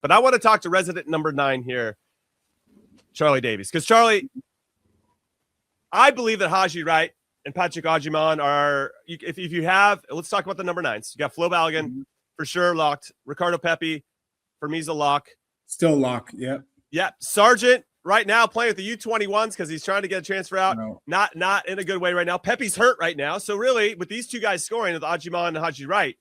But I want to talk to resident number 9 here, Charlie Davies. Because, Charlie, I believe that Haji Wright and Patrick Agyemang are, if you have, let's talk about the number 9s. You got Flo Balogun, for sure, locked. Ricardo Pepi, for me, is a lock. Still lock, yeah. Yeah, Sargent, right now, playing with the U21s because he's trying to get a transfer out. No. Not in a good way right now. Pepe's hurt right now. So, really, with these two guys scoring, with Agyemang and Haji Wright,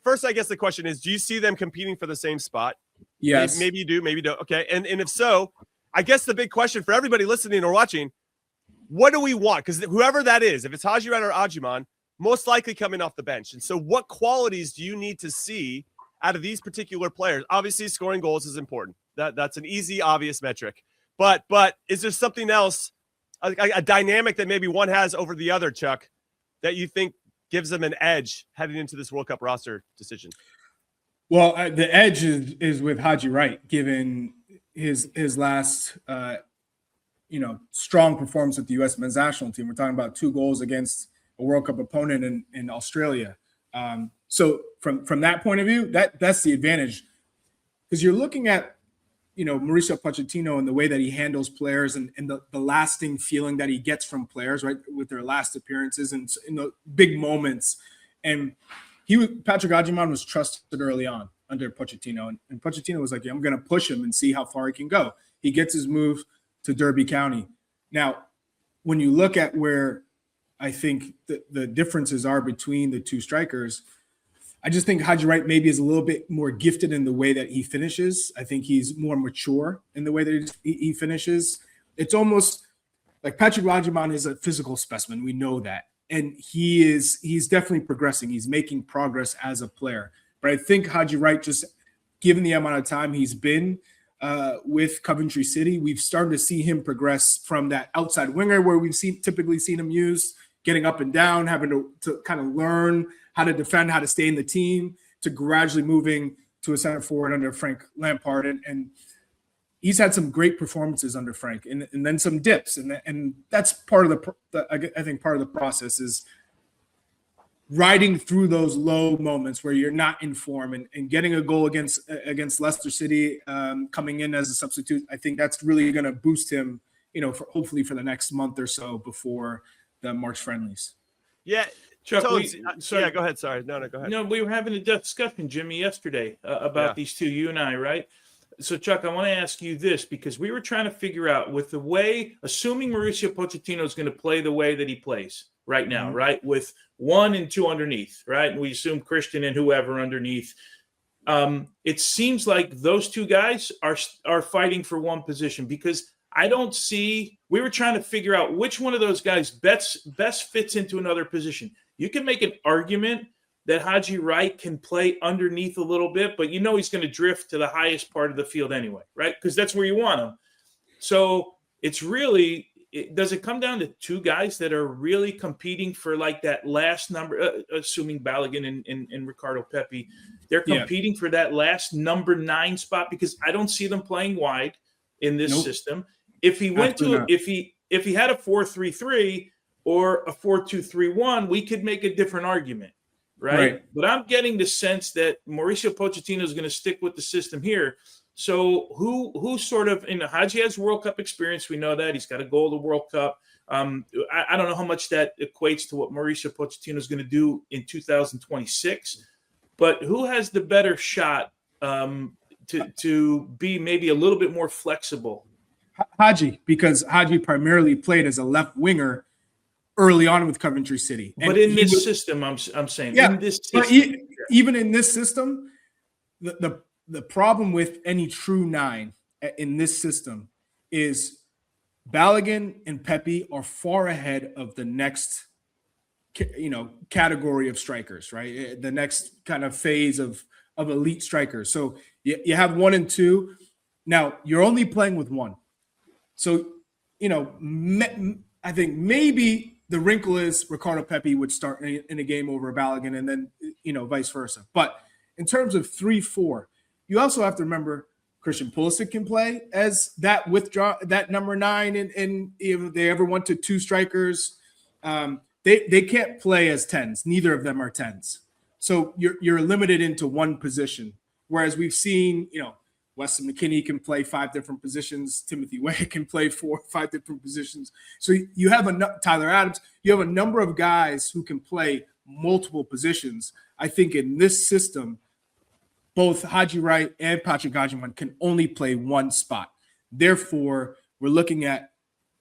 first, I guess the question is, do you see them competing for the same spot? Yes. Maybe you do, maybe you don't. Okay, and if so, I guess the big question for everybody listening or watching, what do we want? Because whoever that is, if it's Haji Wright or Agyemang, most likely coming off the bench. And so what qualities do you need to see out of these particular players? Obviously, scoring goals is important. That's an easy, obvious metric. But is there something else, a dynamic that maybe one has over the other, Chuck, that you think gives them an edge heading into this World Cup roster decision? Well, the edge is with Haji Wright, given his last strong performance with the U.S. men's national team. We're talking about 2 goals against a World Cup opponent in Australia. So from that point of view, that's the advantage, because you're looking at Mauricio Pochettino and the way that he handles players and the lasting feeling that he gets from players, right, with their last appearances and in the big moments. And Patrick Agyemang was trusted early on under Pochettino, and Pochettino was like, yeah, I'm going to push him and see how far he can go. He gets his move to Derby County. Now, when you look at where I think the differences are between the two strikers, I just think Haji Wright maybe is a little bit more gifted in the way that he finishes. I think he's more mature in the way that he finishes. It's almost like Patrick Agyemang is a physical specimen. We know that. And he's definitely progressing. He's making progress as a player. But I think Haji Wright, just given the amount of time he's been with Coventry City, we've started to see him progress from that outside winger where we've typically seen him used, getting up and down, having to kind of learn how to defend, how to stay in the team, to gradually moving to a center forward under Frank Lampard. And he's had some great performances under Frank, and then some dips. And that's part of I think part of the process is riding through those low moments where you're not in form and getting a goal against Leicester City, coming in as a substitute. I think that's really going to boost him, hopefully for the next month or so before the March friendlies. Yeah. Chuck, go ahead. Sorry. No, go ahead. No, we were having a discussion, Jimmy, yesterday about these two, you and I, right? So, Chuck, I want to ask you this, because we were trying to figure out with the way, assuming Mauricio Pochettino is going to play the way that he plays right now, right, with 1 and 2 underneath, right? And we assume Christian and whoever underneath. It seems like those two guys are fighting for one position, because I don't see – we were trying to figure out which one of those guys best fits into another position. You can make an argument that Haji Wright can play underneath a little bit, but he's going to drift to the highest part of the field anyway, right? Because that's where you want him. So it's really – does it come down to 2 guys that are really competing for like that last number, assuming Balogun and Ricardo Pepi, they're competing for that last number 9 spot? Because I don't see them playing wide in this system. If he went to – if he had a 4-3-3 or a 4-2-3-1, we could make a different argument. Right. But I'm getting the sense that Mauricio Pochettino is going to stick with the system here. So who sort of, Haji has World Cup experience. We know that. He's got a goal to World Cup. I don't know how much that equates to what Mauricio Pochettino is going to do in 2026. But who has the better shot to be maybe a little bit more flexible? Haji, because Haji primarily played as a left winger early on with Coventry City. But in this system, I'm saying, in this system, even in this system, the problem with any true 9 in this system is Balogun and Pepi are far ahead of the next, category of strikers, right? The next kind of phase of elite strikers. So you have 1 and 2. Now you're only playing with 1. So, I think maybe the wrinkle is Ricardo Pepi would start in a game over Balogun, and then, vice versa. But in terms of 3-4, you also have to remember Christian Pulisic can play as that number 9, and if they ever went to 2 strikers, they can't play as 10s. Neither of them are 10s. So you're limited into one position. Whereas we've seen, Weston McKennie can play 5 different positions. Timothy Way can play 4 or 5 different positions. So you have Tyler Adams. You have a number of guys who can play multiple positions. I think in this system, both Haji Wright and Patrick Agyemang can only play one spot. Therefore, we're looking at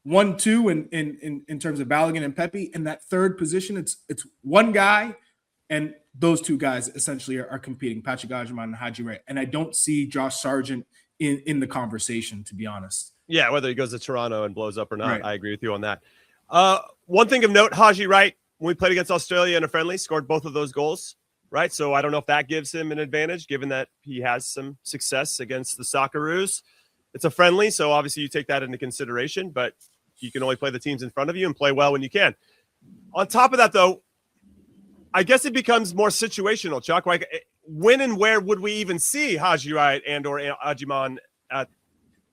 1-2 in terms of Balogun and Pepe. In that third position, it's one guy, and those 2 guys essentially are competing, Patrick Agyemang and Haji Wright. And I don't see Josh Sargent in the conversation, to be honest. Yeah, whether he goes to Toronto and blows up or not, Right. I agree with you on that. One thing of note, Haji Wright, when we played against Australia in a friendly, scored both of those goals, right? So I don't know if that gives him an advantage, given that he has some success against the Socceroos. It's a friendly, so obviously you take that into consideration, but you can only play the teams in front of you and play well when you can. On top of that, though, I guess it becomes more situational, Chuck. Like, when and where would we even see Haji Wright and or Agyemang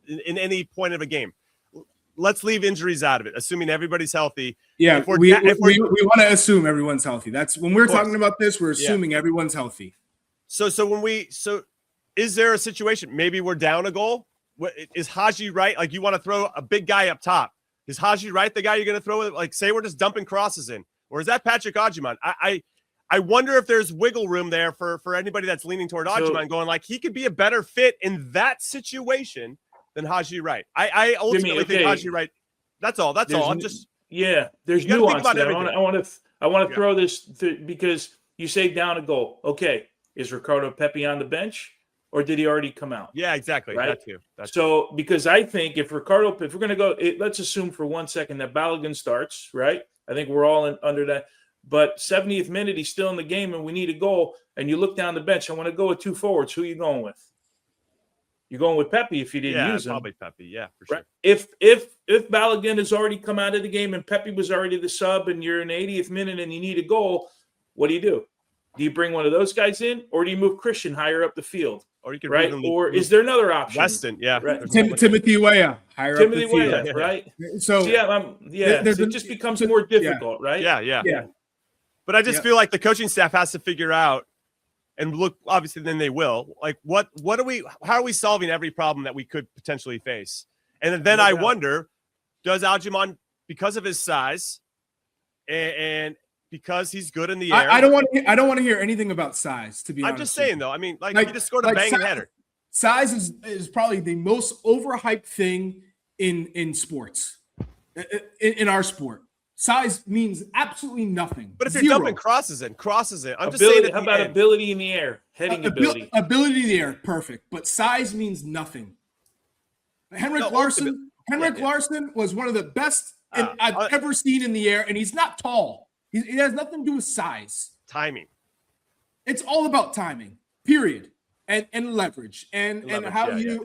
in any point of a game? Let's leave injuries out of it, assuming everybody's healthy. Yeah, we want to assume everyone's healthy. That's when we're talking about this, we're assuming everyone's healthy. So is there a situation? Maybe we're down a goal. Is Haji Wright, like, you want to throw a big guy up top? Is Haji Wright the guy you're going to throw? Like, say we're just dumping crosses in, or is that Patrick Agyemang? I wonder if there's wiggle room there for anybody that's leaning toward Agyemang, going like he could be a better fit in that situation than Haji Wright. I ultimately think Haji Wright. That's all. That's all. I'm just there's nuance to that. I want to throw this because you say down a goal. Okay, is Ricardo Pepi on the bench, or did he already come out? Yeah, exactly. Right? That too. So because I think if we're going to go, let's assume for 1 second that Balogun starts, right? I think we're all under that. But 70th minute, he's still in the game, and we need a goal. And you look down the bench. I want to go with 2 forwards. Who are you going with? You're going with Pepe if you didn't use him. Probably Pepe. Yeah, for sure. Right. If Balogun has already come out of the game and Pepe was already the sub, and you're in the 80th minute and you need a goal, what do? Do you bring one of those guys in, or do you move Christian higher up the field? Or you can or is there another option? Weston, right. Timothy Weah, higher up the field, right? So it just becomes more difficult, right? Yeah. But I just feel like the coaching staff has to figure out, and look, obviously, then they will. Like, how are we solving every problem that we could potentially face? And then I wonder, does Agyemang, because of his size and because he's good in the air? I don't want to hear anything about size, to be honest. I'm just saying, though. I mean, like he just scored a banging header. Size is probably the most overhyped thing in sports, in our sport. Size means absolutely nothing. But if you're dumping crosses in, I'm just saying. How about ability in the air, heading ability? Ability in the air, perfect. But size means nothing. Henrik Larsson was one of the best I've ever seen in the air, and he's not tall. It has nothing to do with size. Timing. It's all about timing, period. And leverage and how you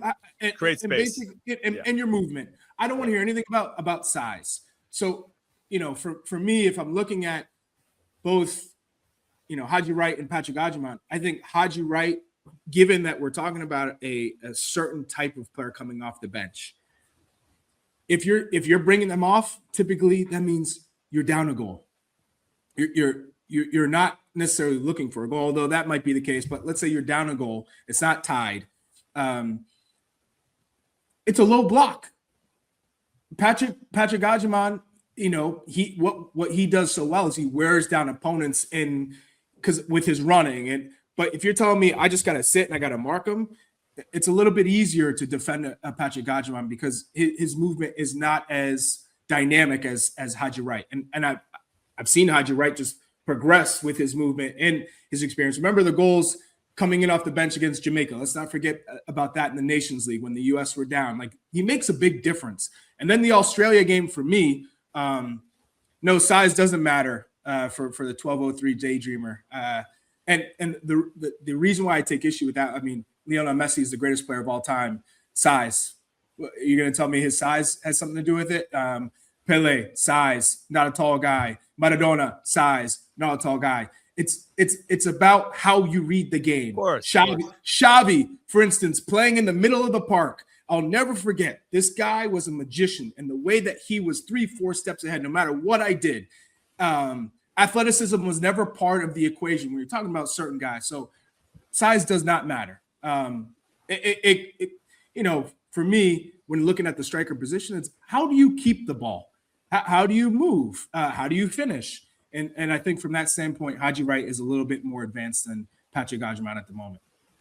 create space and your movement. I don't want to hear anything about size. So, for me, if I'm looking at both, Haji Wright and Patrick Agyemang, I think Haji Wright, given that we're talking about a certain type of player coming off the bench, if you're bringing them off, typically that means you're down a goal. You're not necessarily looking for a goal, although that might be the case. But let's say you're down a goal, it's not tied. It's a low block. Patrick Agyemang, what he does so well is he wears down opponents with his running. But if you're telling me I just got to sit and I got to mark him, it's a little bit easier to defend a Patrick Agyemang because his movement is not as dynamic as Haji Wright. And I've seen Haji Wright just progress with his movement and his experience. Remember the goals coming in off the bench against Jamaica. Let's not forget about that in the Nations League when the U.S. were down. Like, he makes a big difference. And then the Australia game for me, no, size doesn't matter for the 1203 Daydreamer. And the reason why I take issue with that, I mean, Lionel Messi is the greatest player of all time. Size. You're going to tell me his size has something to do with it? Pele, size, not a tall guy. Maradona, size, not a tall guy. It's about how you read the game. Xavi, for instance, playing in the middle of the park. I'll never forget. This guy was a magician, and the way that he was 3-4 steps ahead, no matter what I did. Athleticism was never part of the equation when you're talking about certain guys. So size does not matter. For me, when looking at the striker position, it's how do you keep the ball? How do you move? How do you finish? And I think from that standpoint, Haji Wright is a little bit more advanced than Patrick Agyemang at the moment.